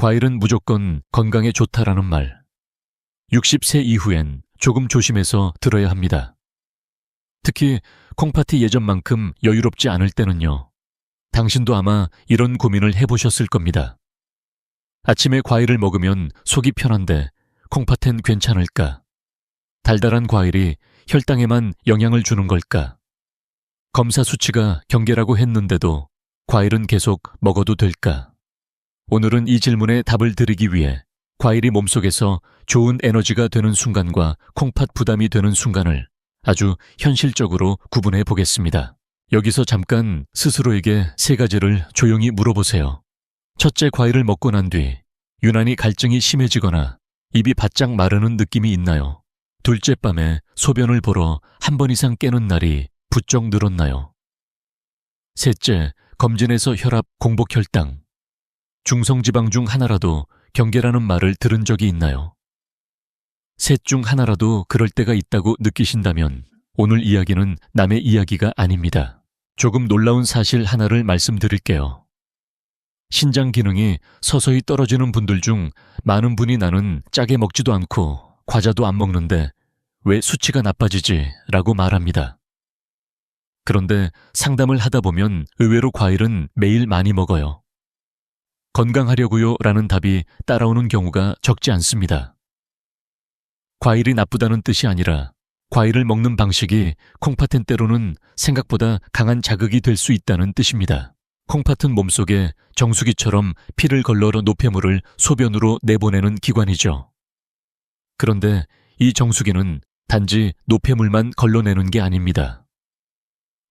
과일은 무조건 건강에 좋다라는 말. 60세 이후엔 조금 조심해서 들어야 합니다. 특히 콩팥이 예전만큼 여유롭지 않을 때는요. 당신도 아마 이런 고민을 해보셨을 겁니다. 아침에 과일을 먹으면 속이 편한데 콩팥엔 괜찮을까? 달달한 과일이 혈당에만 영향을 주는 걸까? 검사 수치가 경계라고 했는데도 과일은 계속 먹어도 될까? 오늘은 이 질문에 답을 드리기 위해 과일이 몸속에서 좋은 에너지가 되는 순간과 콩팥 부담이 되는 순간을 아주 현실적으로 구분해 보겠습니다. 여기서 잠깐 스스로에게 3가지를 조용히 물어보세요. 첫째, 과일을 먹고 난 뒤 유난히 갈증이 심해지거나 입이 바짝 마르는 느낌이 있나요? 둘째, 밤에 소변을 보러 한 번 이상 깨는 날이 부쩍 늘었나요? 셋째, 검진에서 혈압, 공복 혈당, 중성지방 중 하나라도 경계라는 말을 들은 적이 있나요? 셋 중 하나라도 그럴 때가 있다고 느끼신다면 오늘 이야기는 남의 이야기가 아닙니다. 조금 놀라운 사실 하나를 말씀드릴게요. 신장 기능이 서서히 떨어지는 분들 중 많은 분이 나는 짜게 먹지도 않고 과자도 안 먹는데 왜 수치가 나빠지지? 라고 말합니다. 그런데 상담을 하다 보면 의외로 과일은 매일 많이 먹어요. 건강하려고요? 라는 답이 따라오는 경우가 적지 않습니다. 과일이 나쁘다는 뜻이 아니라 과일을 먹는 방식이 콩팥엔 때로는 생각보다 강한 자극이 될 수 있다는 뜻입니다. 콩팥은 몸속에 정수기처럼 피를 걸러러 노폐물을 소변으로 내보내는 기관이죠. 그런데 이 정수기는 단지 노폐물만 걸러내는 게 아닙니다.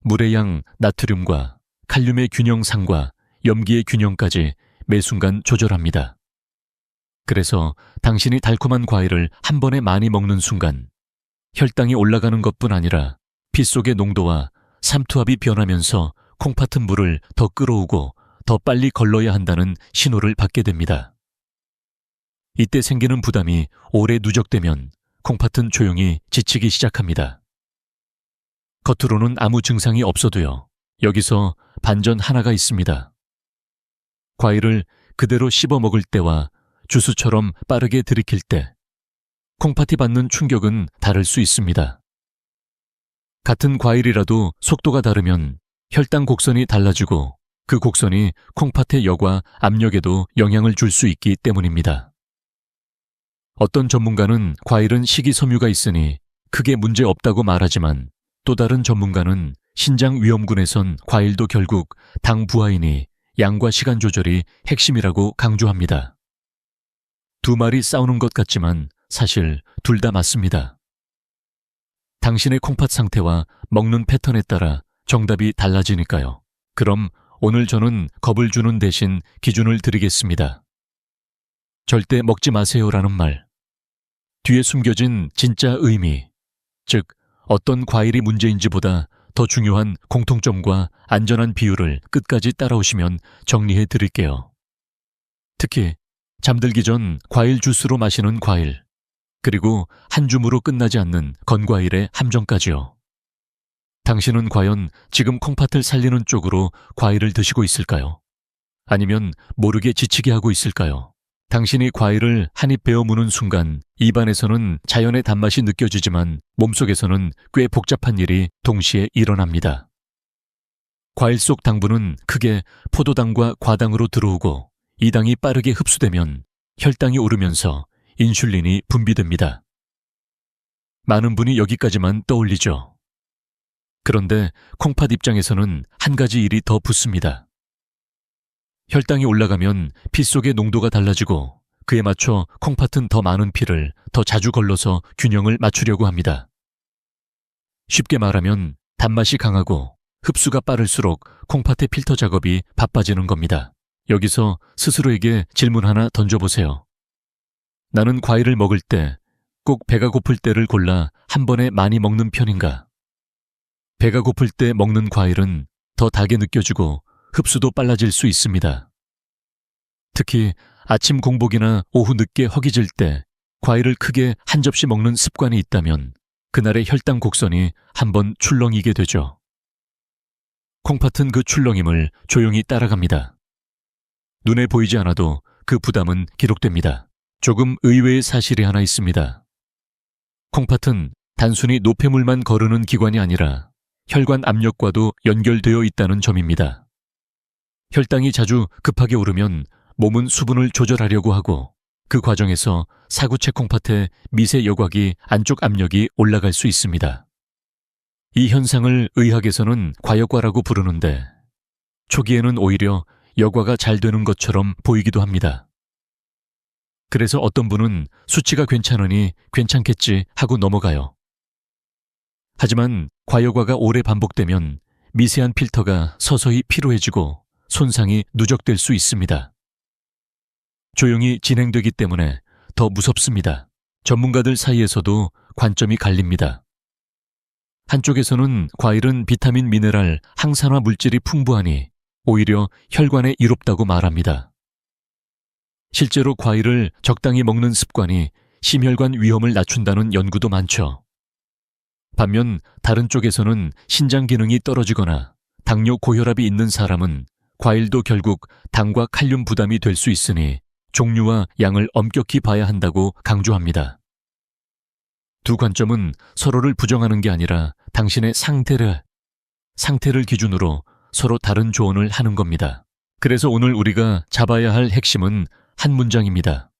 물의 양, 나트륨과 칼륨의 균형상과 염기의 균형까지 매 순간 조절합니다. 그래서 당신이 달콤한 과일을 한 번에 많이 먹는 순간 혈당이 올라가는 것뿐 아니라 피 속의 농도와 삼투압이 변하면서 콩팥은 물을 더 끌어오고 더 빨리 걸러야 한다는 신호를 받게 됩니다. 이때 생기는 부담이 오래 누적되면 콩팥은 조용히 지치기 시작합니다. 겉으로는 아무 증상이 없어도요. 여기서 반전 하나가 있습니다. 과일을 그대로 씹어 먹을 때와 주스처럼 빠르게 들이킬 때 콩팥이 받는 충격은 다를 수 있습니다. 같은 과일이라도 속도가 다르면 혈당 곡선이 달라지고 그 곡선이 콩팥의 여과 압력에도 영향을 줄 수 있기 때문입니다. 어떤 전문가는 과일은 식이섬유가 있으니 크게 문제 없다고 말하지만 또 다른 전문가는 신장 위험군에선 과일도 결국 당 부하이니 양과 시간 조절이 핵심이라고 강조합니다. 두 말이 싸우는 것 같지만 사실 둘 다 맞습니다. 당신의 콩팥 상태와 먹는 패턴에 따라 정답이 달라지니까요. 그럼 오늘 저는 겁을 주는 대신 기준을 드리겠습니다. 절대 먹지 마세요라는 말. 뒤에 숨겨진 진짜 의미, 즉 어떤 과일이 문제인지보다 더 중요한 공통점과 안전한 비율을 끝까지 따라오시면 정리해 드릴게요. 특히 잠들기 전 과일 주스로 마시는 과일, 그리고 한 줌으로 끝나지 않는 건과일의 함정까지요. 당신은 과연 지금 콩팥을 살리는 쪽으로 과일을 드시고 있을까요? 아니면 모르게 지치게 하고 있을까요? 당신이 과일을 한 입 베어 무는 순간 입안에서는 자연의 단맛이 느껴지지만 몸속에서는 꽤 복잡한 일이 동시에 일어납니다. 과일 속 당분은 크게 포도당과 과당으로 들어오고 이 당이 빠르게 흡수되면 혈당이 오르면서 인슐린이 분비됩니다. 많은 분이 여기까지만 떠올리죠. 그런데 콩팥 입장에서는 한 가지 일이 더 붙습니다. 혈당이 올라가면 피 속의 농도가 달라지고 그에 맞춰 콩팥은 더 많은 피를 더 자주 걸러서 균형을 맞추려고 합니다. 쉽게 말하면 단맛이 강하고 흡수가 빠를수록 콩팥의 필터 작업이 바빠지는 겁니다. 여기서 스스로에게 질문 하나 던져보세요. 나는 과일을 먹을 때 꼭 배가 고플 때를 골라 한 번에 많이 먹는 편인가? 배가 고플 때 먹는 과일은 더 달게 느껴지고 흡수도 빨라질 수 있습니다. 특히 아침 공복이나 오후 늦게 허기질 때 과일을 크게 한 접시 먹는 습관이 있다면 그날의 혈당 곡선이 한번 출렁이게 되죠. 콩팥은 그 출렁임을 조용히 따라갑니다. 눈에 보이지 않아도 그 부담은 기록됩니다. 조금 의외의 사실이 하나 있습니다. 콩팥은 단순히 노폐물만 거르는 기관이 아니라 혈관 압력과도 연결되어 있다는 점입니다. 혈당이 자주 급하게 오르면 몸은 수분을 조절하려고 하고 그 과정에서 사구체 콩팥의 미세 여곽이 안쪽 압력이 올라갈 수 있습니다. 이 현상을 의학에서는 과역과라고 부르는데 초기에는 오히려 여과가 잘 되는 것처럼 보이기도 합니다. 그래서 어떤 분은 수치가 괜찮으니 괜찮겠지 하고 넘어가요. 하지만 과여과가 오래 반복되면 미세한 필터가 서서히 피로해지고 손상이 누적될 수 있습니다. 조용히 진행되기 때문에 더 무섭습니다. 전문가들 사이에서도 관점이 갈립니다. 한쪽에서는 과일은 비타민, 미네랄, 항산화 물질이 풍부하니 오히려 혈관에 이롭다고 말합니다. 실제로 과일을 적당히 먹는 습관이 심혈관 위험을 낮춘다는 연구도 많죠. 반면 다른 쪽에서는 신장 기능이 떨어지거나 당뇨 고혈압이 있는 사람은 과일도 결국 당과 칼륨 부담이 될 수 있으니 종류와 양을 엄격히 봐야 한다고 강조합니다. 두 관점은 서로를 부정하는 게 아니라 당신의 상태를 기준으로 서로 다른 조언을 하는 겁니다. 그래서 오늘 우리가 잡아야 할 핵심은 한 문장입니다.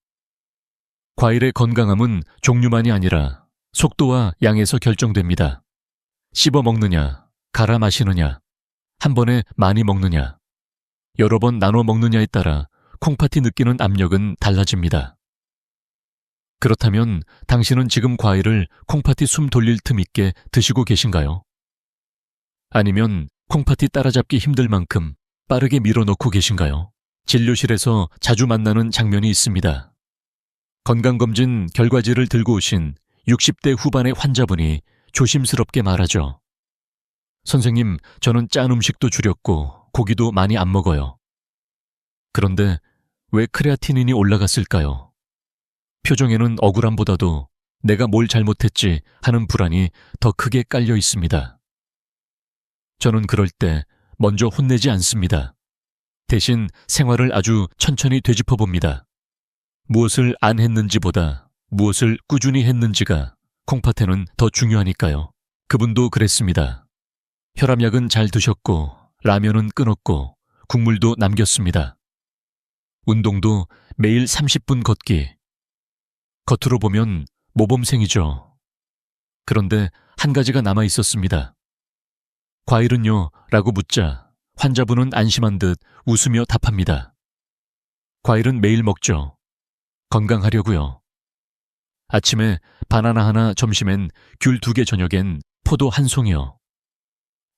과일의 건강함은 종류만이 아니라 속도와 양에서 결정됩니다. 씹어 먹느냐, 갈아 마시느냐, 한 번에 많이 먹느냐, 여러 번 나눠 먹느냐에 따라 콩팥이 느끼는 압력은 달라집니다. 그렇다면 당신은 지금 과일을 콩팥이 숨 돌릴 틈 있게 드시고 계신가요? 아니면 콩팥이 따라잡기 힘들 만큼 빠르게 밀어넣고 계신가요? 진료실에서 자주 만나는 장면이 있습니다. 건강검진 결과지를 들고 오신 60대 후반의 환자분이 조심스럽게 말하죠. 선생님, 저는 짠 음식도 줄였고 고기도 많이 안 먹어요. 그런데 왜 크레아티닌이 올라갔을까요? 표정에는 억울함보다도 내가 뭘 잘못했지 하는 불안이 더 크게 깔려 있습니다. 저는 그럴 때 먼저 혼내지 않습니다. 대신 생활을 아주 천천히 되짚어 봅니다. 무엇을 안 했는지보다 무엇을 꾸준히 했는지가 콩팥에는 더 중요하니까요. 그분도 그랬습니다. 혈압약은 잘 드셨고 라면은 끊었고 국물도 남겼습니다. 운동도 매일 30분 걷기. 겉으로 보면 모범생이죠. 그런데 한 가지가 남아 있었습니다. 과일은요? 라고 묻자 환자분은 안심한 듯 웃으며 답합니다. 과일은 매일 먹죠. 건강하려고요. 아침에 바나나 하나, 점심엔 귤 2개, 저녁엔 포도 1송이요.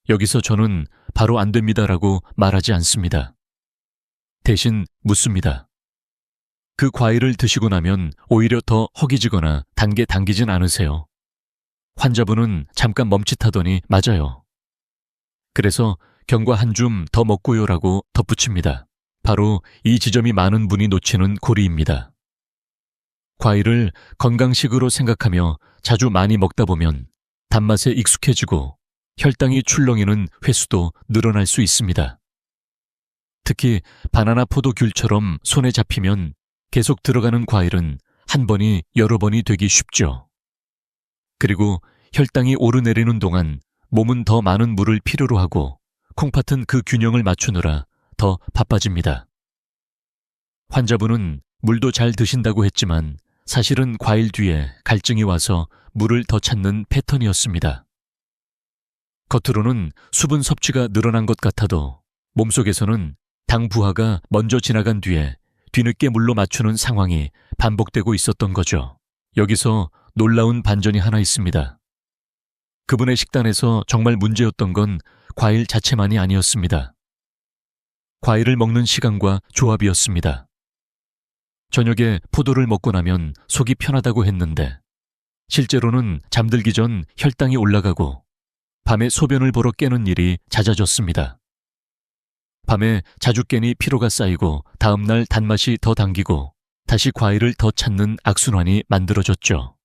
여기서 저는 바로 안 됩니다라고 말하지 않습니다. 대신 묻습니다. 그 과일을 드시고 나면 오히려 더 허기지거나 단게 당기진 않으세요? 환자분은 잠깐 멈칫하더니 맞아요. 그래서 견과 한 줌 더 먹고요라고 덧붙입니다. 바로 이 지점이 많은 분이 놓치는 고리입니다. 과일을 건강식으로 생각하며 자주 많이 먹다 보면 단맛에 익숙해지고 혈당이 출렁이는 횟수도 늘어날 수 있습니다. 특히 바나나, 포도, 귤처럼 손에 잡히면 계속 들어가는 과일은 한 번이 여러 번이 되기 쉽죠. 그리고 혈당이 오르내리는 동안 몸은 더 많은 물을 필요로 하고 콩팥은 그 균형을 맞추느라 더 바빠집니다. 환자분은 물도 잘 드신다고 했지만 사실은 과일 뒤에 갈증이 와서 물을 더 찾는 패턴이었습니다. 겉으로는 수분 섭취가 늘어난 것 같아도 몸속에서는 당 부하가 먼저 지나간 뒤에 뒤늦게 물로 맞추는 상황이 반복되고 있었던 거죠. 여기서 놀라운 반전이 하나 있습니다. 그분의 식단에서 정말 문제였던 건 과일 자체만이 아니었습니다. 과일을 먹는 시간과 조합이었습니다. 저녁에 포도를 먹고 나면 속이 편하다고 했는데 실제로는 잠들기 전 혈당이 올라가고 밤에 소변을 보러 깨는 일이 잦아졌습니다. 밤에 자주 깨니 피로가 쌓이고 다음날 단맛이 더 당기고 다시 과일을 더 찾는 악순환이 만들어졌죠.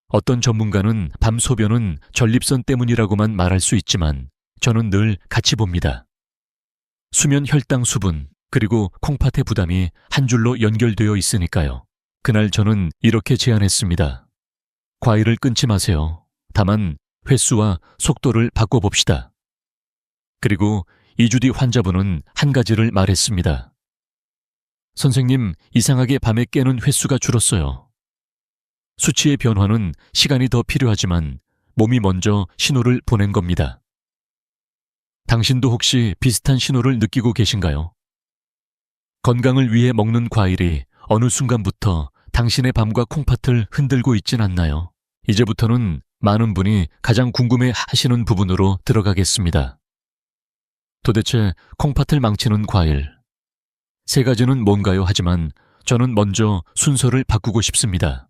어떤 전문가는 밤 소변은 전립선 때문이라고만 말할 수 있지만 저는 늘 같이 봅니다. 수면 혈당 수분, 그리고 콩팥의 부담이 한 줄로 연결되어 있으니까요. 그날 저는 이렇게 제안했습니다. 과일을 끊지 마세요. 다만 횟수와 속도를 바꿔봅시다. 그리고 2주 뒤 환자분은 한 가지를 말했습니다. 선생님, 이상하게 밤에 깨는 횟수가 줄었어요. 수치의 변화는 시간이 더 필요하지만 몸이 먼저 신호를 보낸 겁니다. 당신도 혹시 비슷한 신호를 느끼고 계신가요? 건강을 위해 먹는 과일이 어느 순간부터 당신의 밤과 콩팥을 흔들고 있진 않나요? 이제부터는 많은 분이 가장 궁금해 하시는 부분으로 들어가겠습니다. 도대체 콩팥을 망치는 과일. 세 가지는 뭔가요? 하지만 저는 먼저 순서를 바꾸고 싶습니다.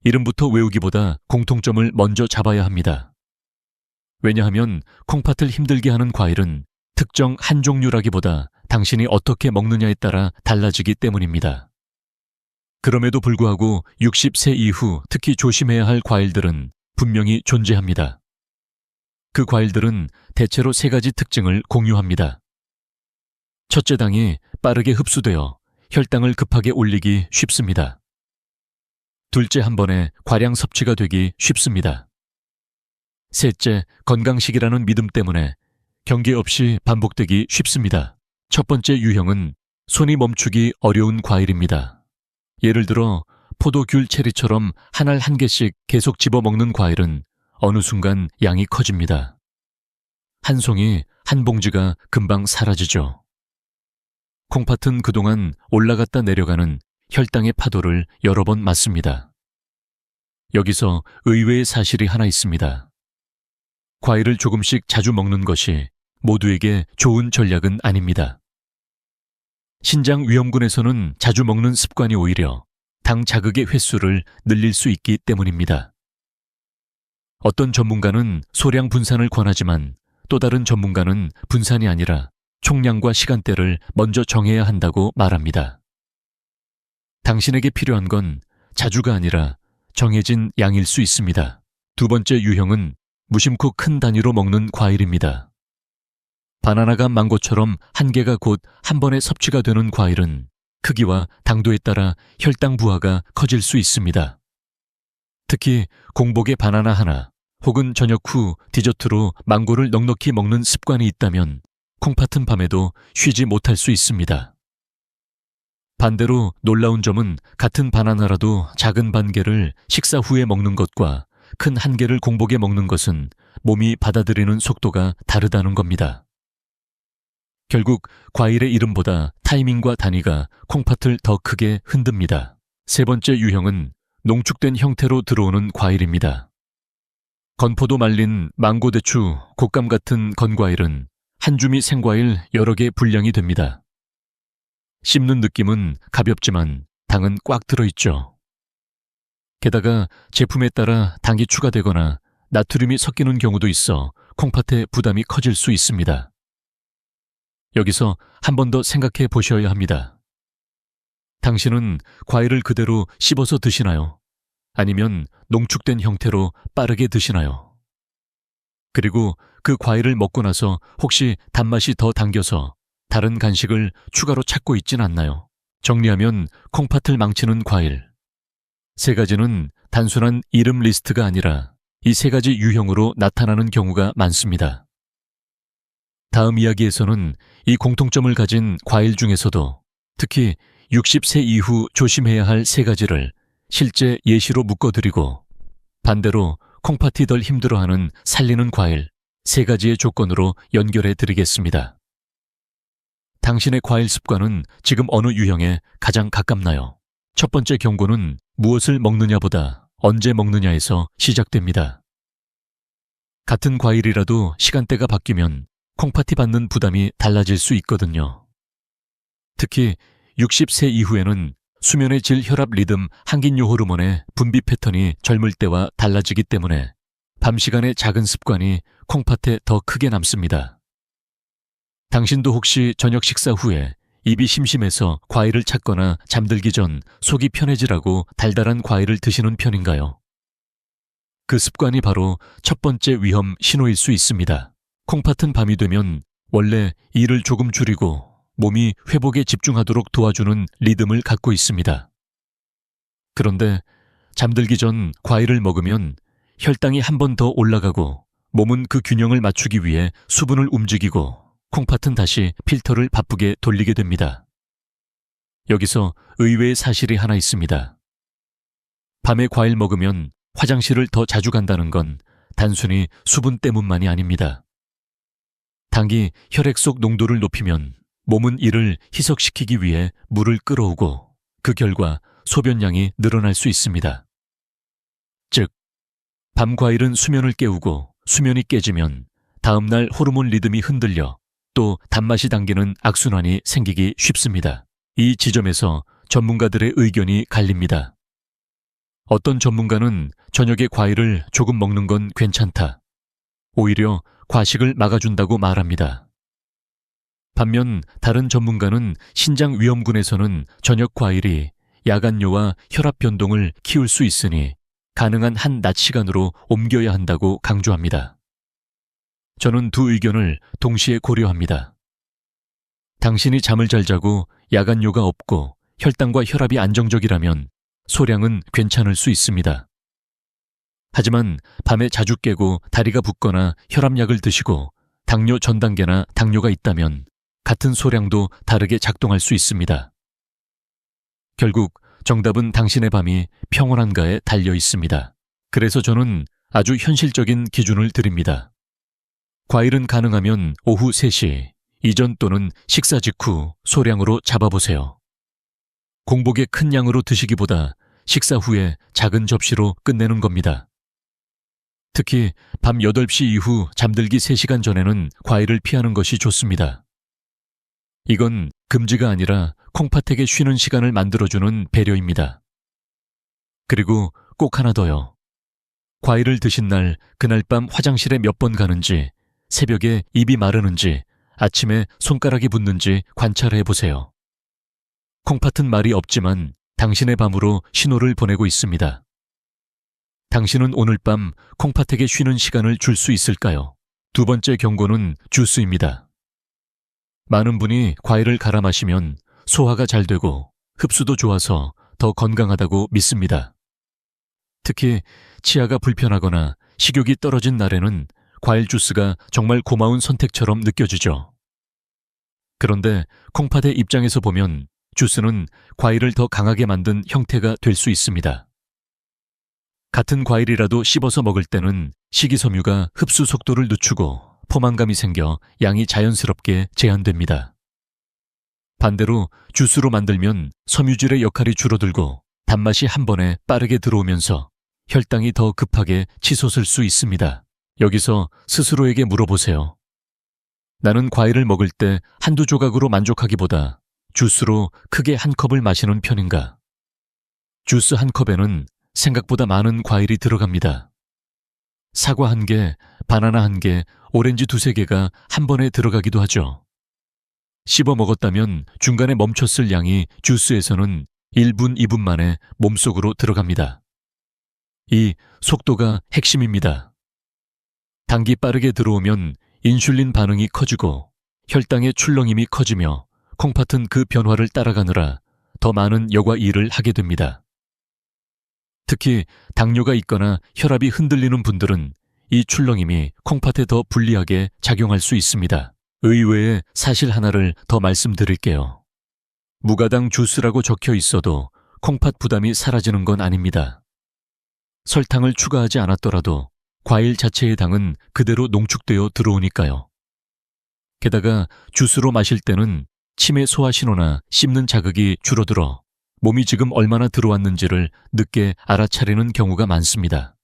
이름부터 외우기보다 공통점을 먼저 잡아야 합니다. 왜냐하면 콩팥을 힘들게 하는 과일은 특정 한 종류라기보다 당신이 어떻게 먹느냐에 따라 달라지기 때문입니다. 그럼에도 불구하고 60세 이후 특히 조심해야 할 과일들은 분명히 존재합니다. 그 과일들은 대체로 세 가지 특징을 공유합니다. 첫째, 당이 빠르게 흡수되어 혈당을 급하게 올리기 쉽습니다. 둘째, 한 번에 과량 섭취가 되기 쉽습니다. 셋째, 건강식이라는 믿음 때문에 경계 없이 반복되기 쉽습니다. 첫 번째 유형은 손이 멈추기 어려운 과일입니다. 예를 들어 포도, 귤, 체리처럼 한 알 한 개씩 계속 집어먹는 과일은 어느 순간 양이 커집니다. 한 송이, 한 봉지가 금방 사라지죠. 콩팥은 그동안 올라갔다 내려가는 혈당의 파도를 여러 번 맞습니다. 여기서 의외의 사실이 하나 있습니다. 과일을 조금씩 자주 먹는 것이 모두에게 좋은 전략은 아닙니다. 신장 위험군에서는 자주 먹는 습관이 오히려 당 자극의 횟수를 늘릴 수 있기 때문입니다. 어떤 전문가는 소량 분산을 권하지만 또 다른 전문가는 분산이 아니라 총량과 시간대를 먼저 정해야 한다고 말합니다. 당신에게 필요한 건 자주가 아니라 정해진 양일 수 있습니다. 두 번째 유형은 무심코 큰 단위로 먹는 과일입니다. 바나나가 망고처럼 한 개가 곧 한 번에 섭취가 되는 과일은 크기와 당도에 따라 혈당 부하가 커질 수 있습니다. 특히 공복에 바나나 하나 혹은 저녁 후 디저트로 망고를 넉넉히 먹는 습관이 있다면 콩팥은 밤에도 쉬지 못할 수 있습니다. 반대로 놀라운 점은 같은 바나나라도 작은 반 개를 식사 후에 먹는 것과 큰 한 개를 공복에 먹는 것은 몸이 받아들이는 속도가 다르다는 겁니다. 결국 과일의 이름보다 타이밍과 단위가 콩팥을 더 크게 흔듭니다. 세 번째 유형은 농축된 형태로 들어오는 과일입니다. 건포도 말린 망고, 대추, 곶감 같은 건과일은 한 줌이 생과일 여러 개 분량이 됩니다. 씹는 느낌은 가볍지만 당은 꽉 들어있죠. 게다가 제품에 따라 당이 추가되거나 나트륨이 섞이는 경우도 있어 콩팥의 부담이 커질 수 있습니다. 여기서 한 번 더 생각해 보셔야 합니다. 당신은 과일을 그대로 씹어서 드시나요? 아니면 농축된 형태로 빠르게 드시나요? 그리고 그 과일을 먹고 나서 혹시 단맛이 더 당겨서 다른 간식을 추가로 찾고 있진 않나요? 정리하면 콩팥을 망치는 과일. 세 가지는 단순한 이름 리스트가 아니라 이 세 가지 유형으로 나타나는 경우가 많습니다. 다음 이야기에서는 이 공통점을 가진 과일 중에서도 특히 60세 이후 조심해야 할 세 가지를 실제 예시로 묶어드리고 반대로 콩팥이 덜 힘들어하는 살리는 과일 세 가지의 조건으로 연결해 드리겠습니다. 당신의 과일 습관은 지금 어느 유형에 가장 가깝나요? 첫 번째 경고는 무엇을 먹느냐보다 언제 먹느냐에서 시작됩니다. 같은 과일이라도 시간대가 바뀌면 콩팥이 받는 부담이 달라질 수 있거든요. 특히 60세 이후에는 수면의 질, 혈압 리듬, 항긴요 호르몬의 분비 패턴이 젊을 때와 달라지기 때문에 밤 시간의 작은 습관이 콩팥에 더 크게 남습니다. 당신도 혹시 저녁 식사 후에 입이 심심해서 과일을 찾거나 잠들기 전 속이 편해지라고 달달한 과일을 드시는 편인가요? 그 습관이 바로 첫 번째 위험 신호일 수 있습니다. 콩팥은 밤이 되면 원래 일을 조금 줄이고 몸이 회복에 집중하도록 도와주는 리듬을 갖고 있습니다. 그런데 잠들기 전 과일을 먹으면 혈당이 한 번 더 올라가고 몸은 그 균형을 맞추기 위해 수분을 움직이고 콩팥은 다시 필터를 바쁘게 돌리게 됩니다. 여기서 의외의 사실이 하나 있습니다. 밤에 과일 먹으면 화장실을 더 자주 간다는 건 단순히 수분 때문만이 아닙니다. 당이 혈액 속 농도를 높이면 몸은 이를 희석시키기 위해 물을 끌어오고 그 결과 소변량이 늘어날 수 있습니다. 즉, 밤 과일은 수면을 깨우고 수면이 깨지면 다음날 호르몬 리듬이 흔들려 또 단맛이 당기는 악순환이 생기기 쉽습니다. 이 지점에서 전문가들의 의견이 갈립니다. 어떤 전문가는 저녁에 과일을 조금 먹는 건 괜찮다. 오히려 과식을 막아준다고 말합니다. 반면 다른 전문가는 신장 위험군에서는 저녁 과일이 야간뇨와 혈압 변동을 키울 수 있으니 가능한 한 낮 시간으로 옮겨야 한다고 강조합니다. 저는 두 의견을 동시에 고려합니다. 당신이 잠을 잘 자고 야간뇨가 없고 혈당과 혈압이 안정적이라면 소량은 괜찮을 수 있습니다. 하지만 밤에 자주 깨고 다리가 붓거나 혈압약을 드시고 당뇨 전 단계나 당뇨가 있다면 같은 소량도 다르게 작동할 수 있습니다. 결국 정답은 당신의 밤이 평온한가에 달려 있습니다. 그래서 저는 아주 현실적인 기준을 드립니다. 과일은 가능하면 오후 3시 이전 또는 식사 직후 소량으로 잡아보세요. 공복에 큰 양으로 드시기보다 식사 후에 작은 접시로 끝내는 겁니다. 특히 밤 8시 이후 잠들기 3시간 전에는 과일을 피하는 것이 좋습니다. 이건 금지가 아니라 콩팥에게 쉬는 시간을 만들어주는 배려입니다. 그리고 꼭 하나 더요. 과일을 드신 날 그날 밤 화장실에 몇 번 가는지, 새벽에 입이 마르는지, 아침에 손가락이 붓는지 관찰해 보세요. 콩팥은 말이 없지만 당신의 밤으로 신호를 보내고 있습니다. 당신은 오늘 밤 콩팥에게 쉬는 시간을 줄 수 있을까요? 두 번째 경고는 주스입니다. 많은 분이 과일을 갈아 마시면 소화가 잘 되고 흡수도 좋아서 더 건강하다고 믿습니다. 특히 치아가 불편하거나 식욕이 떨어진 날에는 과일 주스가 정말 고마운 선택처럼 느껴지죠. 그런데 콩팥의 입장에서 보면 주스는 과일을 더 강하게 만든 형태가 될 수 있습니다. 같은 과일이라도 씹어서 먹을 때는 식이섬유가 흡수 속도를 늦추고 포만감이 생겨 양이 자연스럽게 제한됩니다. 반대로 주스로 만들면 섬유질의 역할이 줄어들고 단맛이 한 번에 빠르게 들어오면서 혈당이 더 급하게 치솟을 수 있습니다. 여기서 스스로에게 물어보세요. 나는 과일을 먹을 때 한두 조각으로 만족하기보다 주스로 크게 한 컵을 마시는 편인가? 주스 한 컵에는 생각보다 많은 과일이 들어갑니다. 사과 1개, 바나나 1개, 오렌지 2~3개가 한 번에 들어가기도 하죠. 씹어 먹었다면 중간에 멈췄을 양이 주스에서는 1분, 2분 만에 몸속으로 들어갑니다. 이 속도가 핵심입니다. 당기 빠르게 들어오면 인슐린 반응이 커지고 혈당의 출렁임이 커지며 콩팥은 그 변화를 따라가느라 더 많은 여과 일을 하게 됩니다. 특히 당뇨가 있거나 혈압이 흔들리는 분들은 이 출렁임이 콩팥에 더 불리하게 작용할 수 있습니다. 의외의 사실 하나를 더 말씀드릴게요. 무가당 주스라고 적혀 있어도 콩팥 부담이 사라지는 건 아닙니다. 설탕을 추가하지 않았더라도 과일 자체의 당은 그대로 농축되어 들어오니까요. 게다가 주스로 마실 때는 치매 소화 신호나 씹는 자극이 줄어들어 몸이 지금 얼마나 들어왔는지를 늦게 알아차리는 경우가 많습니다.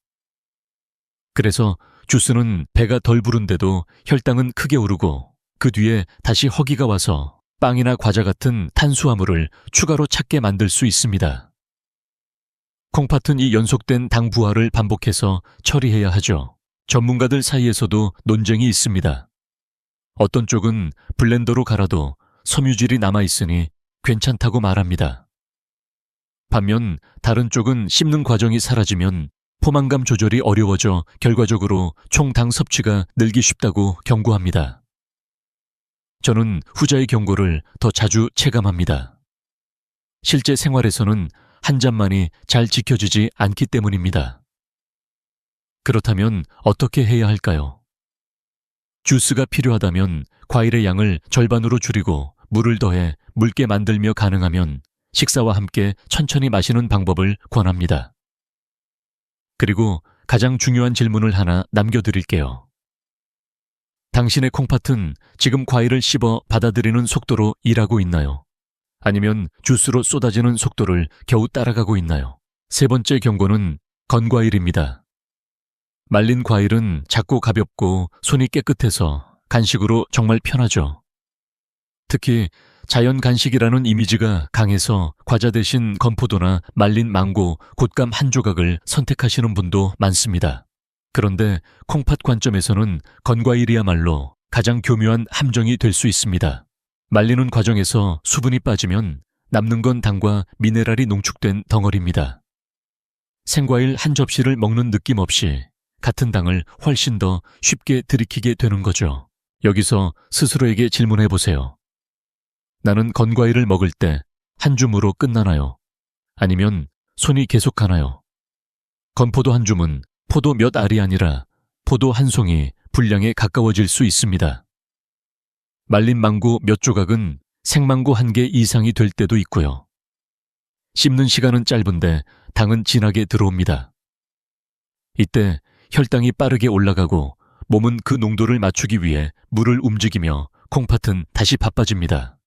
그래서 주스는 배가 덜 부른데도 혈당은 크게 오르고 그 뒤에 다시 허기가 와서 빵이나 과자 같은 탄수화물을 추가로 찾게 만들 수 있습니다. 콩팥은 이 연속된 당 부하를 반복해서 처리해야 하죠. 전문가들 사이에서도 논쟁이 있습니다. 어떤 쪽은 블렌더로 갈아도 섬유질이 남아있으니 괜찮다고 말합니다. 반면 다른 쪽은 씹는 과정이 사라지면 포만감 조절이 어려워져 결과적으로 총 당 섭취가 늘기 쉽다고 경고합니다. 저는 후자의 경고를 더 자주 체감합니다. 실제 생활에서는 한 잔만이 잘 지켜지지 않기 때문입니다. 그렇다면 어떻게 해야 할까요? 주스가 필요하다면 과일의 양을 절반으로 줄이고 물을 더해 묽게 만들며 가능하면 식사와 함께 천천히 마시는 방법을 권합니다. 그리고 가장 중요한 질문을 하나 남겨드릴게요. 당신의 콩팥은 지금 과일을 씹어 받아들이는 속도로 일하고 있나요? 아니면 주스로 쏟아지는 속도를 겨우 따라가고 있나요? 세 번째 경고는 건과일입니다. 말린 과일은 작고 가볍고 손이 깨끗해서 간식으로 정말 편하죠. 특히 자연 간식이라는 이미지가 강해서 과자 대신 건포도나 말린 망고, 곶감 한 조각을 선택하시는 분도 많습니다. 그런데 콩팥 관점에서는 건과일이야말로 가장 교묘한 함정이 될 수 있습니다. 말리는 과정에서 수분이 빠지면 남는 건 당과 미네랄이 농축된 덩어리입니다. 생과일 한 접시를 먹는 느낌 없이 같은 당을 훨씬 더 쉽게 들이키게 되는 거죠. 여기서 스스로에게 질문해 보세요. 나는 건과일을 먹을 때 한 줌으로 끝나나요? 아니면 손이 계속 가나요? 건포도 한 줌은 포도 몇 알이 아니라 포도 한 송이 분량에 가까워질 수 있습니다. 말린 망고 몇 조각은 생망고 한 개 이상이 될 때도 있고요. 씹는 시간은 짧은데 당은 진하게 들어옵니다. 이때 혈당이 빠르게 올라가고 몸은 그 농도를 맞추기 위해 물을 움직이며 콩팥은 다시 바빠집니다.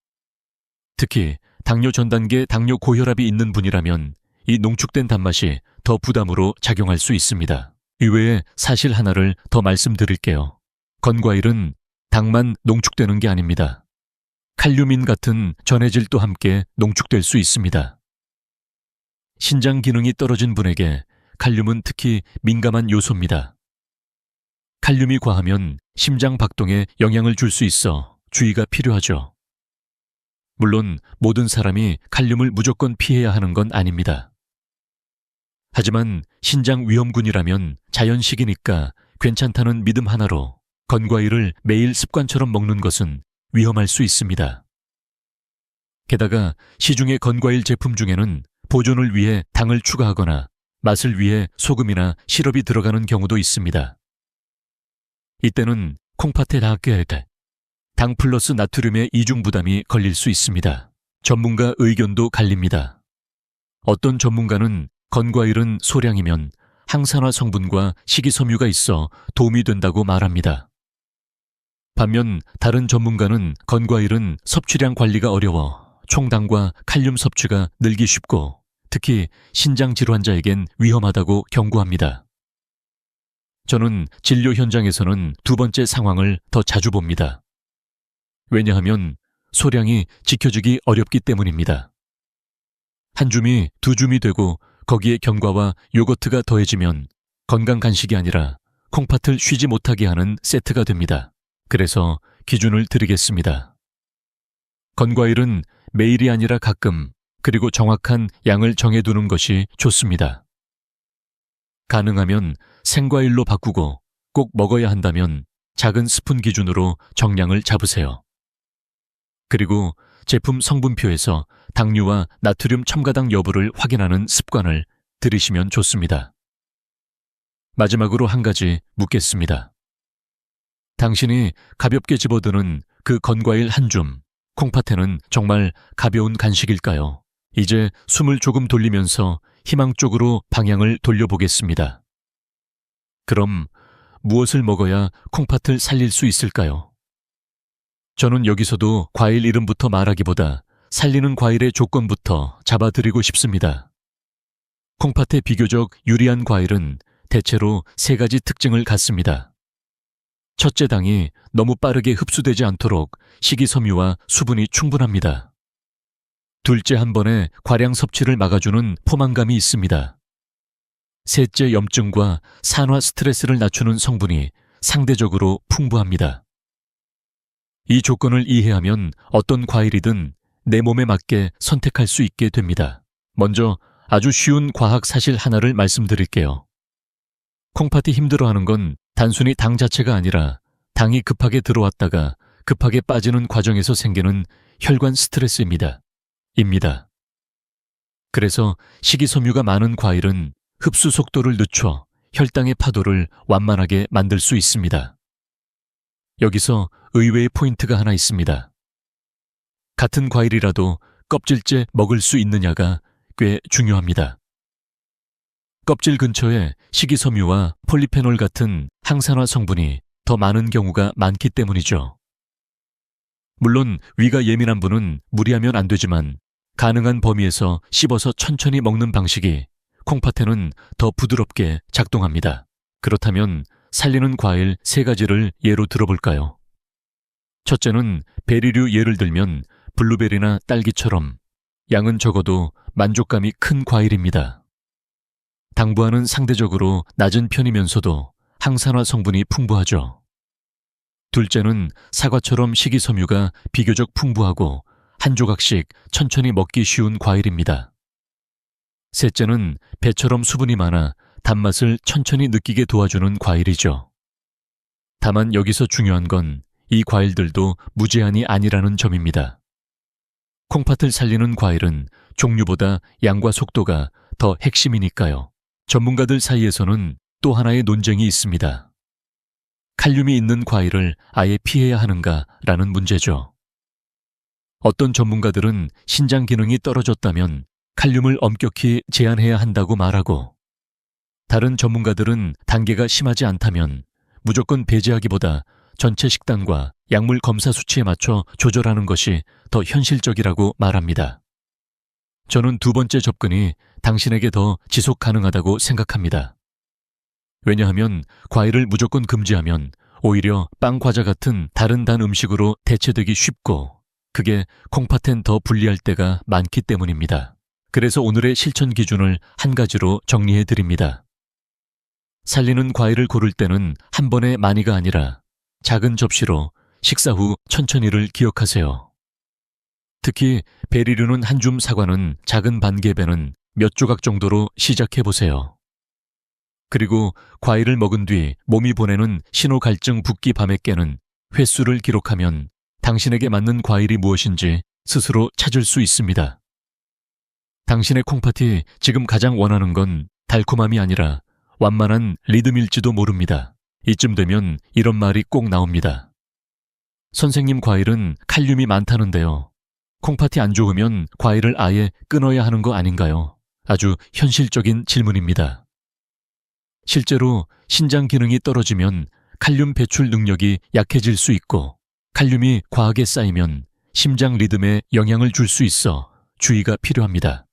특히 당뇨 전 단계 당뇨 고혈압이 있는 분이라면 이 농축된 단맛이 더 부담으로 작용할 수 있습니다. 이외에 사실 하나를 더 말씀드릴게요. 건과일은 당만 농축되는 게 아닙니다. 칼륨인 같은 전해질도 함께 농축될 수 있습니다. 신장 기능이 떨어진 분에게 칼륨은 특히 민감한 요소입니다. 칼륨이 과하면 심장 박동에 영향을 줄 수 있어 주의가 필요하죠. 물론 모든 사람이 칼륨을 무조건 피해야 하는 건 아닙니다. 하지만 신장 위험군이라면 자연식이니까 괜찮다는 믿음 하나로 건과일을 매일 습관처럼 먹는 것은 위험할 수 있습니다. 게다가 시중의 건과일 제품 중에는 보존을 위해 당을 추가하거나 맛을 위해 소금이나 시럽이 들어가는 경우도 있습니다. 이때는 콩팥에 닿게 돼 당 플러스 나트륨의 이중 부담이 걸릴 수 있습니다. 전문가 의견도 갈립니다. 어떤 전문가는 건과일은 소량이면 항산화 성분과 식이섬유가 있어 도움이 된다고 말합니다. 반면 다른 전문가는 건과일은 섭취량 관리가 어려워 총당과 칼륨 섭취가 늘기 쉽고 특히 신장 질환자에겐 위험하다고 경고합니다. 저는 진료 현장에서는 두 번째 상황을 더 자주 봅니다. 왜냐하면 소량이 지켜지기 어렵기 때문입니다. 한 줌이 두 줌이 되고 거기에 견과와 요거트가 더해지면 건강 간식이 아니라 콩팥을 쉬지 못하게 하는 세트가 됩니다. 그래서 기준을 드리겠습니다. 건과일은 매일이 아니라 가끔 그리고 정확한 양을 정해두는 것이 좋습니다. 가능하면 생과일로 바꾸고 꼭 먹어야 한다면 작은 스푼 기준으로 정량을 잡으세요. 그리고 제품 성분표에서 당류와 나트륨 첨가당 여부를 확인하는 습관을 들이시면 좋습니다. 마지막으로 한 가지 묻겠습니다. 당신이 가볍게 집어드는 그 건과일 한 줌, 콩팥에는 정말 가벼운 간식일까요? 이제 숨을 조금 돌리면서 희망 쪽으로 방향을 돌려보겠습니다. 그럼 무엇을 먹어야 콩팥을 살릴 수 있을까요? 저는 여기서도 과일 이름부터 말하기보다 살리는 과일의 조건부터 잡아드리고 싶습니다. 콩팥에 비교적 유리한 과일은 대체로 세 가지 특징을 갖습니다. 첫째, 당이 너무 빠르게 흡수되지 않도록 식이섬유와 수분이 충분합니다. 둘째, 한 번에 과량 섭취를 막아주는 포만감이 있습니다. 셋째, 염증과 산화 스트레스를 낮추는 성분이 상대적으로 풍부합니다. 이 조건을 이해하면 어떤 과일이든 내 몸에 맞게 선택할 수 있게 됩니다. 먼저 아주 쉬운 과학 사실 하나를 말씀드릴게요. 콩팥이 힘들어하는 건 단순히 당 자체가 아니라 당이 급하게 들어왔다가 급하게 빠지는 과정에서 생기는 혈관 스트레스입니다. 그래서 식이섬유가 많은 과일은 흡수 속도를 늦춰 혈당의 파도를 완만하게 만들 수 있습니다. 여기서 의외의 포인트가 하나 있습니다. 같은 과일이라도 껍질째 먹을 수 있느냐가 꽤 중요합니다. 껍질 근처에 식이섬유와 폴리페놀 같은 항산화 성분이 더 많은 경우가 많기 때문이죠. 물론 위가 예민한 분은 무리하면 안 되지만 가능한 범위에서 씹어서 천천히 먹는 방식이 콩팥에는 더 부드럽게 작동합니다. 그렇다면 살리는 과일 3가지를 예로 들어볼까요? 첫째는 베리류, 예를 들면 블루베리나 딸기처럼 양은 적어도 만족감이 큰 과일입니다. 당부하는 상대적으로 낮은 편이면서도 항산화 성분이 풍부하죠. 둘째는 사과처럼 식이섬유가 비교적 풍부하고 한 조각씩 천천히 먹기 쉬운 과일입니다. 셋째는 배처럼 수분이 많아 단맛을 천천히 느끼게 도와주는 과일이죠. 다만 여기서 중요한 건 이 과일들도 무제한이 아니라는 점입니다. 콩팥을 살리는 과일은 종류보다 양과 속도가 더 핵심이니까요. 전문가들 사이에서는 또 하나의 논쟁이 있습니다. 칼륨이 있는 과일을 아예 피해야 하는가라는 문제죠. 어떤 전문가들은 신장 기능이 떨어졌다면 칼륨을 엄격히 제한해야 한다고 말하고, 다른 전문가들은 단계가 심하지 않다면 무조건 배제하기보다 전체 식단과 약물 검사 수치에 맞춰 조절하는 것이 더 현실적이라고 말합니다. 저는 두 번째 접근이 당신에게 더 지속 가능하다고 생각합니다. 왜냐하면 과일을 무조건 금지하면 오히려 빵, 과자 같은 다른 단 음식으로 대체되기 쉽고 그게 콩팥엔 더 불리할 때가 많기 때문입니다. 그래서 오늘의 실천 기준을 한 가지로 정리해 드립니다. 살리는 과일을 고를 때는 한 번에 많이가 아니라 작은 접시로 식사 후 천천히를 기억하세요. 특히 베리류는 한 줌, 사과는 작은 반개배는 몇 조각 정도로 시작해보세요. 그리고 과일을 먹은 뒤 몸이 보내는 신호 갈증, 붓기, 밤에 깨는 횟수를 기록하면 당신에게 맞는 과일이 무엇인지 스스로 찾을 수 있습니다. 당신의 콩팥이 지금 가장 원하는 건 달콤함이 아니라 완만한 리듬일지도 모릅니다. 이쯤 되면 이런 말이 꼭 나옵니다. 선생님, 과일은 칼륨이 많다는데요. 콩팥이 안 좋으면 과일을 아예 끊어야 하는 거 아닌가요? 아주 현실적인 질문입니다. 실제로 신장 기능이 떨어지면 칼륨 배출 능력이 약해질 수 있고, 칼륨이 과하게 쌓이면 심장 리듬에 영향을 줄 수 있어 주의가 필요합니다.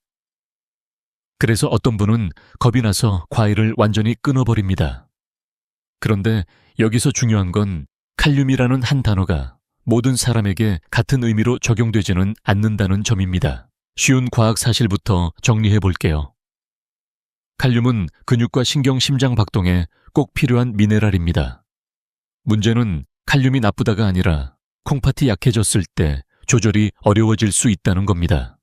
그래서 어떤 분은 겁이 나서 과일을 완전히 끊어버립니다. 그런데 여기서 중요한 건 칼륨이라는 한 단어가 모든 사람에게 같은 의미로 적용되지는 않는다는 점입니다. 쉬운 과학 사실부터 정리해 볼게요. 칼륨은 근육과 신경, 심장 박동에 꼭 필요한 미네랄입니다. 문제는 칼륨이 나쁘다가 아니라 콩팥이 약해졌을 때 조절이 어려워질 수 있다는 겁니다.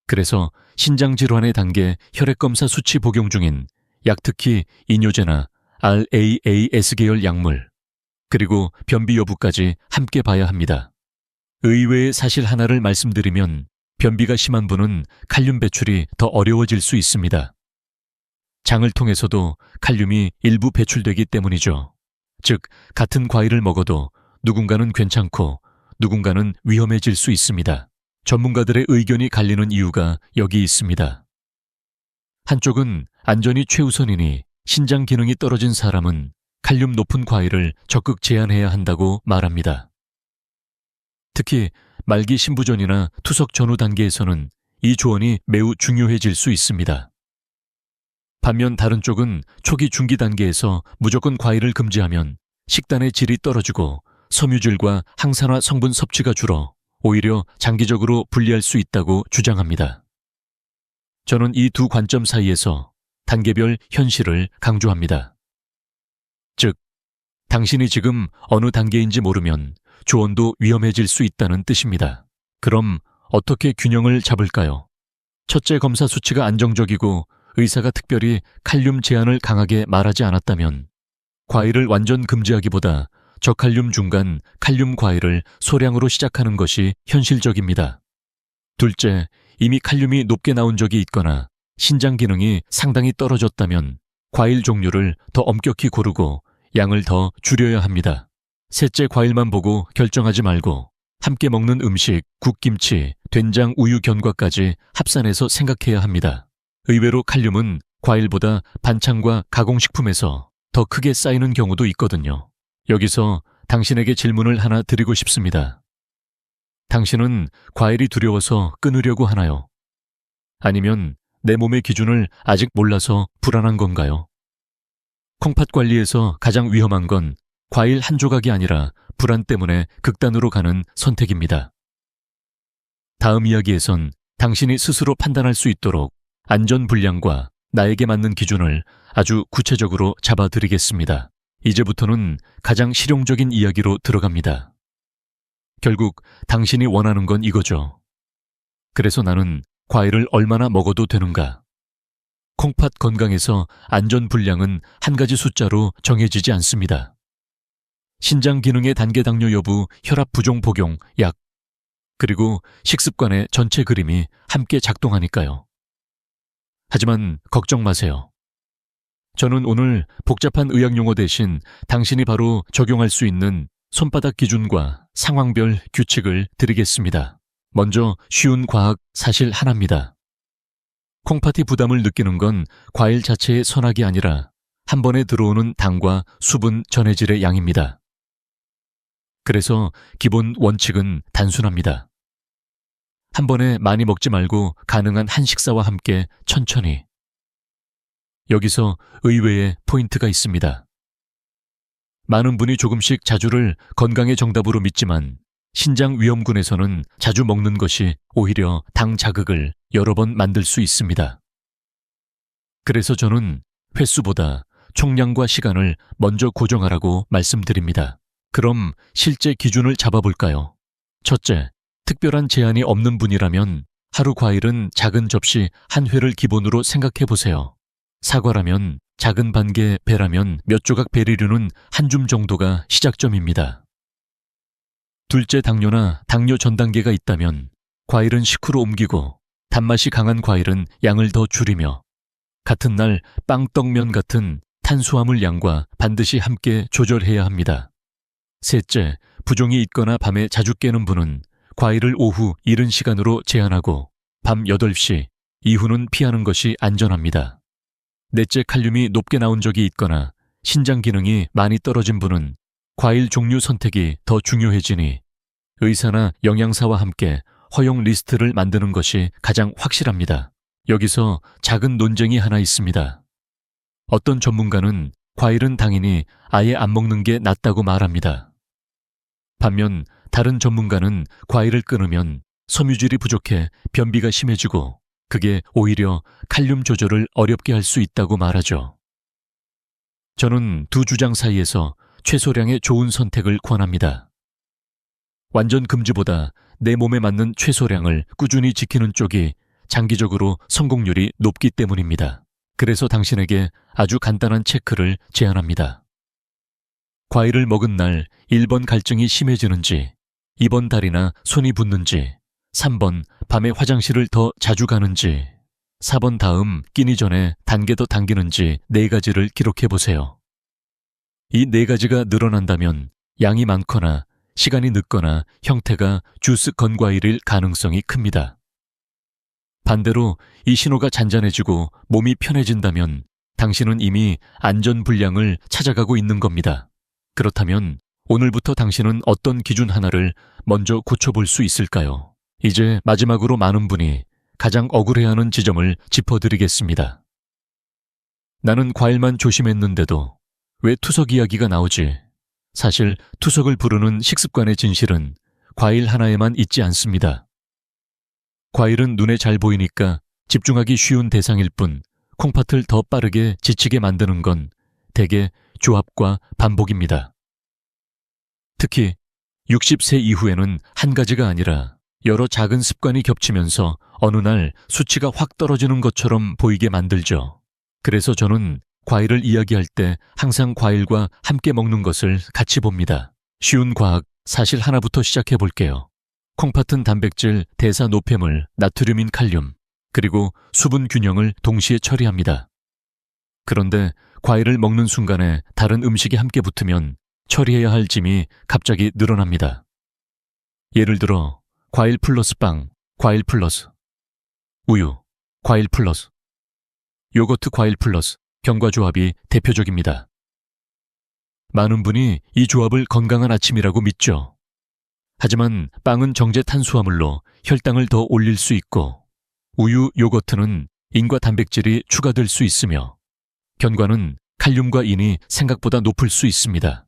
그래서 신장질환의 단계 혈액검사 수치 복용 중인 약, 특히 이뇨제나 RAAS 계열 약물, 그리고 변비 여부까지 함께 봐야 합니다. 의외의 사실 하나를 말씀드리면 변비가 심한 분은 칼륨 배출이 더 어려워질 수 있습니다. 장을 통해서도 칼륨이 일부 배출되기 때문이죠. 즉, 같은 과일을 먹어도 누군가는 괜찮고 누군가는 위험해질 수 있습니다. 전문가들의 의견이 갈리는 이유가 여기 있습니다. 한쪽은 안전이 최우선이니 신장 기능이 떨어진 사람은 칼륨 높은 과일을 적극 제한해야 한다고 말합니다. 특히 말기 신부전이나 투석 전후 단계에서는 이 조언이 매우 중요해질 수 있습니다. 반면 다른 쪽은 초기 중기 단계에서 무조건 과일을 금지하면 식단의 질이 떨어지고 섬유질과 항산화 성분 섭취가 줄어 오히려 장기적으로 불리할 수 있다고 주장합니다. 저는 이 두 관점 사이에서 단계별 현실을 강조합니다. 즉, 당신이 지금 어느 단계인지 모르면 조언도 위험해질 수 있다는 뜻입니다. 그럼 어떻게 균형을 잡을까요? 첫째, 검사 수치가 안정적이고 의사가 특별히 칼륨 제한을 강하게 말하지 않았다면 과일을 완전 금지하기보다 저칼륨 중간 칼륨 과일을 소량으로 시작하는 것이 현실적입니다. 둘째, 이미 칼륨이 높게 나온 적이 있거나 신장 기능이 상당히 떨어졌다면 과일 종류를 더 엄격히 고르고 양을 더 줄여야 합니다. 셋째, 과일만 보고 결정하지 말고 함께 먹는 음식, 국김치, 된장, 우유, 견과까지 합산해서 생각해야 합니다. 의외로 칼륨은 과일보다 반찬과 가공식품에서 더 크게 쌓이는 경우도 있거든요. 여기서 당신에게 질문을 하나 드리고 싶습니다. 당신은 과일이 두려워서 끊으려고 하나요? 아니면 내 몸의 기준을 아직 몰라서 불안한 건가요? 콩팥 관리에서 가장 위험한 건 과일 한 조각이 아니라 불안 때문에 극단으로 가는 선택입니다. 다음 이야기에선 당신이 스스로 판단할 수 있도록 안전 분량과 나에게 맞는 기준을 아주 구체적으로 잡아드리겠습니다. 이제부터는 가장 실용적인 이야기로 들어갑니다. 결국 당신이 원하는 건 이거죠. 그래서 나는 과일을 얼마나 먹어도 되는가? 콩팥 건강에서 안전 분량은 한 가지 숫자로 정해지지 않습니다. 신장 기능의 단계 당뇨 여부, 혈압 부종 복용, 약, 그리고 식습관의 전체 그림이 함께 작동하니까요. 하지만 걱정 마세요. 저는 오늘 복잡한 의학 용어 대신 당신이 바로 적용할 수 있는 손바닥 기준과 상황별 규칙을 드리겠습니다. 먼저 쉬운 과학 사실 하나입니다. 콩팥이 부담을 느끼는 건 과일 자체의 선악이 아니라 한 번에 들어오는 당과 수분 전해질의 양입니다. 그래서 기본 원칙은 단순합니다. 한 번에 많이 먹지 말고 가능한 한 식사와 함께 천천히. 여기서 의외의 포인트가 있습니다. 많은 분이 조금씩 자주를 건강의 정답으로 믿지만 신장 위험군에서는 자주 먹는 것이 오히려 당 자극을 여러 번 만들 수 있습니다. 그래서 저는 횟수보다 총량과 시간을 먼저 고정하라고 말씀드립니다. 그럼 실제 기준을 잡아볼까요? 첫째, 특별한 제한이 없는 분이라면 하루 과일은 작은 접시 한 회를 기본으로 생각해 보세요. 사과라면 작은 반개, 배라면 몇 조각 베리류는 한 줌 정도가 시작점입니다. 둘째, 당뇨나 당뇨 전 단계가 있다면 과일은 식후로 옮기고 단맛이 강한 과일은 양을 더 줄이며 같은 날 빵, 떡면 같은 탄수화물 양과 반드시 함께 조절해야 합니다. 셋째, 부종이 있거나 밤에 자주 깨는 분은 과일을 오후 이른 시간으로 제한하고 밤 8시 이후는 피하는 것이 안전합니다. 넷째, 칼륨이 높게 나온 적이 있거나 신장 기능이 많이 떨어진 분은 과일 종류 선택이 더 중요해지니 의사나 영양사와 함께 허용 리스트를 만드는 것이 가장 확실합니다. 여기서 작은 논쟁이 하나 있습니다. 어떤 전문가는 과일은 당연히 아예 안 먹는 게 낫다고 말합니다. 반면 다른 전문가는 과일을 끊으면 섬유질이 부족해 변비가 심해지고 그게 오히려 칼륨 조절을 어렵게 할 수 있다고 말하죠. 저는 두 주장 사이에서 최소량의 좋은 선택을 권합니다. 완전 금지보다 내 몸에 맞는 최소량을 꾸준히 지키는 쪽이 장기적으로 성공률이 높기 때문입니다. 그래서 당신에게 아주 간단한 체크를 제안합니다. 과일을 먹은 날 1번 갈증이 심해지는지, 2번 다리나 손이 붓는지, 3번 밤에 화장실을 더 자주 가는지, 4번 다음 끼니 전에 단계 더 당기는지 4가지를 기록해보세요. 이 4가지가 늘어난다면 양이 많거나 시간이 늦거나 형태가 주스 건과일일 가능성이 큽니다. 반대로 이 신호가 잔잔해지고 몸이 편해진다면 당신은 이미 안전 분량을 찾아가고 있는 겁니다. 그렇다면 오늘부터 당신은 어떤 기준 하나를 먼저 고쳐볼 수 있을까요? 이제 마지막으로 많은 분이 가장 억울해하는 지점을 짚어드리겠습니다. 나는 과일만 조심했는데도 왜 투석 이야기가 나오지? 사실 투석을 부르는 식습관의 진실은 과일 하나에만 있지 않습니다. 과일은 눈에 잘 보이니까 집중하기 쉬운 대상일 뿐 콩팥을 더 빠르게 지치게 만드는 건 대개 조합과 반복입니다. 특히 60세 이후에는 한 가지가 아니라 여러 작은 습관이 겹치면서 어느 날 수치가 확 떨어지는 것처럼 보이게 만들죠. 그래서 저는 과일을 이야기할 때 항상 과일과 함께 먹는 것을 같이 봅니다. 쉬운 과학 사실 하나부터 시작해 볼게요. 콩팥은 단백질, 대사 노폐물, 나트륨인 칼륨, 그리고 수분 균형을 동시에 처리합니다. 그런데 과일을 먹는 순간에 다른 음식이 함께 붙으면 처리해야 할 짐이 갑자기 늘어납니다. 예를 들어 과일 플러스 빵, 과일 플러스 우유, 과일 플러스 요거트 과일 플러스 견과 조합이 대표적입니다. 많은 분이 이 조합을 건강한 아침이라고 믿죠. 하지만 빵은 정제 탄수화물로 혈당을 더 올릴 수 있고 우유, 요거트는 인과 단백질이 추가될 수 있으며 견과는 칼륨과 인이 생각보다 높을 수 있습니다.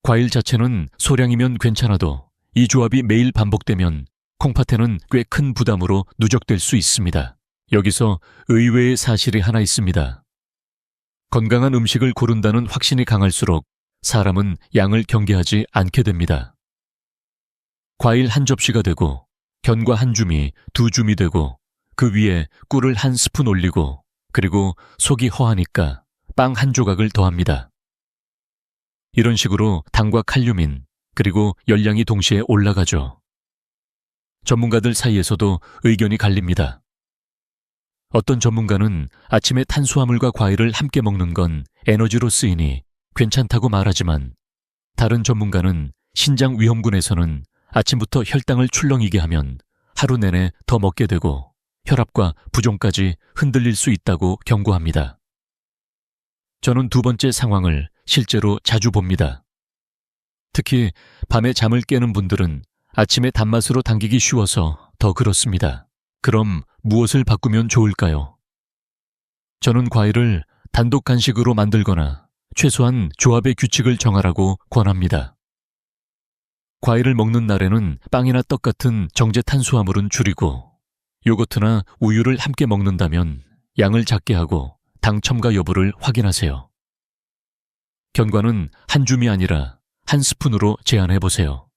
과일 자체는 소량이면 괜찮아도 이 조합이 매일 반복되면 콩팥에는 꽤 큰 부담으로 누적될 수 있습니다. 여기서 의외의 사실이 하나 있습니다. 건강한 음식을 고른다는 확신이 강할수록 사람은 양을 경계하지 않게 됩니다. 과일 한 접시가 되고 견과 한 줌이 두 줌이 되고 그 위에 꿀을 한 스푼 올리고 그리고 속이 허하니까 빵 한 조각을 더합니다. 이런 식으로 당과 칼륨인 그리고 열량이 동시에 올라가죠. 전문가들 사이에서도 의견이 갈립니다. 어떤 전문가는 아침에 탄수화물과 과일을 함께 먹는 건 에너지로 쓰이니 괜찮다고 말하지만 다른 전문가는 신장 위험군에서는 아침부터 혈당을 출렁이게 하면 하루 내내 더 먹게 되고 혈압과 부종까지 흔들릴 수 있다고 경고합니다. 저는 두 번째 상황을 실제로 자주 봅니다. 특히 밤에 잠을 깨는 분들은 아침에 단맛으로 당기기 쉬워서 더 그렇습니다. 그럼 무엇을 바꾸면 좋을까요? 저는 과일을 단독 간식으로 만들거나 최소한 조합의 규칙을 정하라고 권합니다. 과일을 먹는 날에는 빵이나 떡 같은 정제 탄수화물은 줄이고 요거트나 우유를 함께 먹는다면 양을 작게 하고 당 첨가 여부를 확인하세요. 견과는 한 줌이 아니라 한 스푼으로 제한해보세요.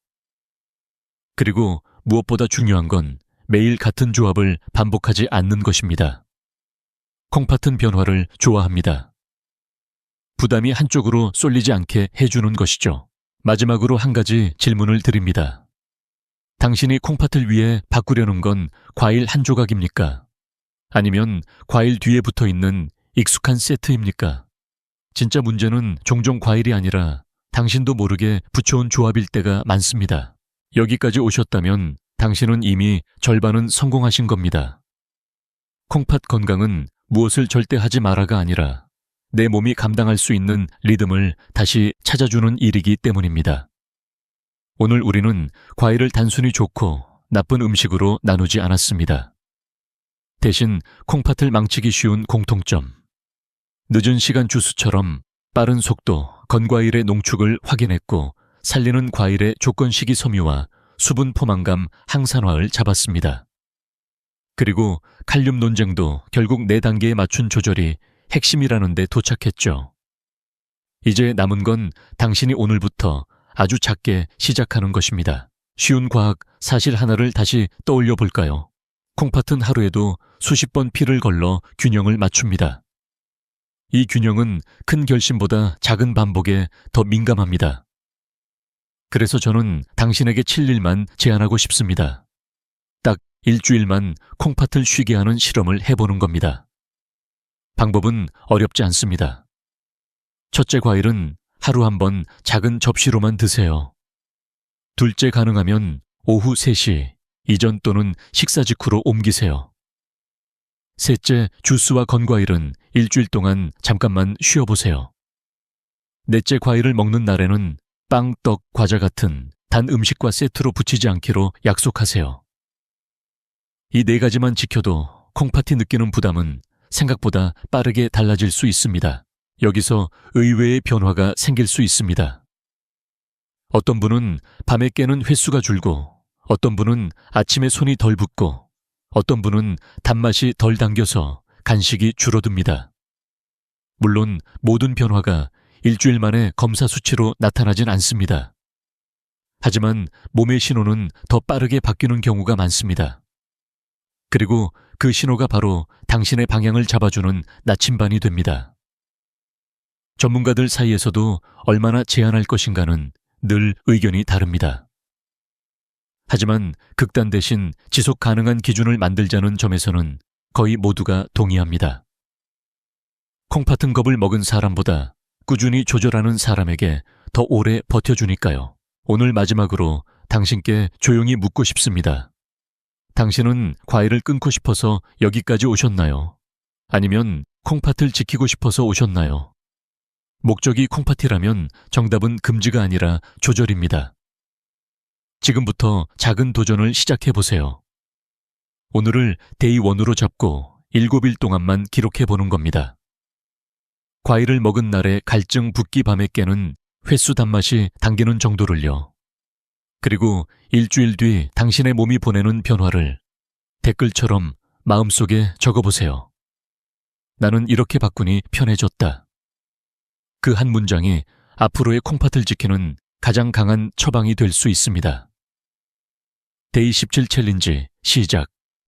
그리고 무엇보다 중요한 건 매일 같은 조합을 반복하지 않는 것입니다. 콩팥은 변화를 좋아합니다. 부담이 한쪽으로 쏠리지 않게 해주는 것이죠. 마지막으로 한 가지 질문을 드립니다. 당신이 콩팥을 위해 바꾸려는 건 과일 한 조각입니까? 아니면 과일 뒤에 붙어 있는 익숙한 세트입니까? 진짜 문제는 종종 과일이 아니라 당신도 모르게 붙여온 조합일 때가 많습니다. 여기까지 오셨다면 당신은 이미 절반은 성공하신 겁니다. 콩팥 건강은 무엇을 절대 하지 마라가 아니라 내 몸이 감당할 수 있는 리듬을 다시 찾아주는 일이기 때문입니다. 오늘 우리는 과일을 단순히 좋고 나쁜 음식으로 나누지 않았습니다. 대신 콩팥을 망치기 쉬운 공통점, 늦은 시간 주스처럼 빠른 속도, 건과일의 농축을 확인했고 살리는 과일의 조건식이 섬유와 수분 포만감 항산화를 잡았습니다. 그리고 칼륨 논쟁도 결국 4단계에 맞춘 조절이 핵심이라는 데 도착했죠. 이제 남은 건 당신이 오늘부터 아주 작게 시작하는 것입니다. 쉬운 과학 사실 하나를 다시 떠올려 볼까요? 콩팥은 하루에도 수십 번 피를 걸러 균형을 맞춥니다. 이 균형은 큰 결심보다 작은 반복에 더 민감합니다. 그래서 저는 당신에게 7일만 제안하고 싶습니다. 딱 일주일만 콩팥을 쉬게 하는 실험을 해보는 겁니다. 방법은 어렵지 않습니다. 첫째 과일은 하루 한 번 작은 접시로만 드세요. 둘째 가능하면 오후 3시 이전 또는 식사 직후로 옮기세요. 셋째 주스와 건과일은 일주일 동안 잠깐만 쉬어보세요. 넷째 과일을 먹는 날에는 빵, 떡, 과자 같은 단 음식과 세트로 붙이지 않기로 약속하세요. 이 4가지만 지켜도 콩팥이 느끼는 부담은 생각보다 빠르게 달라질 수 있습니다. 여기서 의외의 변화가 생길 수 있습니다. 어떤 분은 밤에 깨는 횟수가 줄고 어떤 분은 아침에 손이 덜 붓고 어떤 분은 단맛이 덜 당겨서 간식이 줄어듭니다. 물론 모든 변화가 일주일 만에 검사 수치로 나타나진 않습니다. 하지만 몸의 신호는 더 빠르게 바뀌는 경우가 많습니다. 그리고 그 신호가 바로 당신의 방향을 잡아주는 나침반이 됩니다. 전문가들 사이에서도 얼마나 제한할 것인가는 늘 의견이 다릅니다. 하지만 극단 대신 지속 가능한 기준을 만들자는 점에서는 거의 모두가 동의합니다. 콩팥은 겁을 먹은 사람보다 꾸준히 조절하는 사람에게 더 오래 버텨주니까요. 오늘 마지막으로 당신께 조용히 묻고 싶습니다. 당신은 과일을 끊고 싶어서 여기까지 오셨나요? 아니면 콩팥을 지키고 싶어서 오셨나요? 목적이 콩팥이라면 정답은 금지가 아니라 조절입니다. 지금부터 작은 도전을 시작해보세요. 오늘을 데이 1으로 잡고 7일 동안만 기록해보는 겁니다. 과일을 먹은 날의 갈증 붓기 밤에 깨는 횟수 단맛이 당기는 정도를요. 그리고 일주일 뒤 당신의 몸이 보내는 변화를 댓글처럼 마음속에 적어보세요. 나는 이렇게 바꾸니 편해졌다. 그 한 문장이 앞으로의 콩팥을 지키는 가장 강한 처방이 될 수 있습니다. 데이 17 챌린지 시작.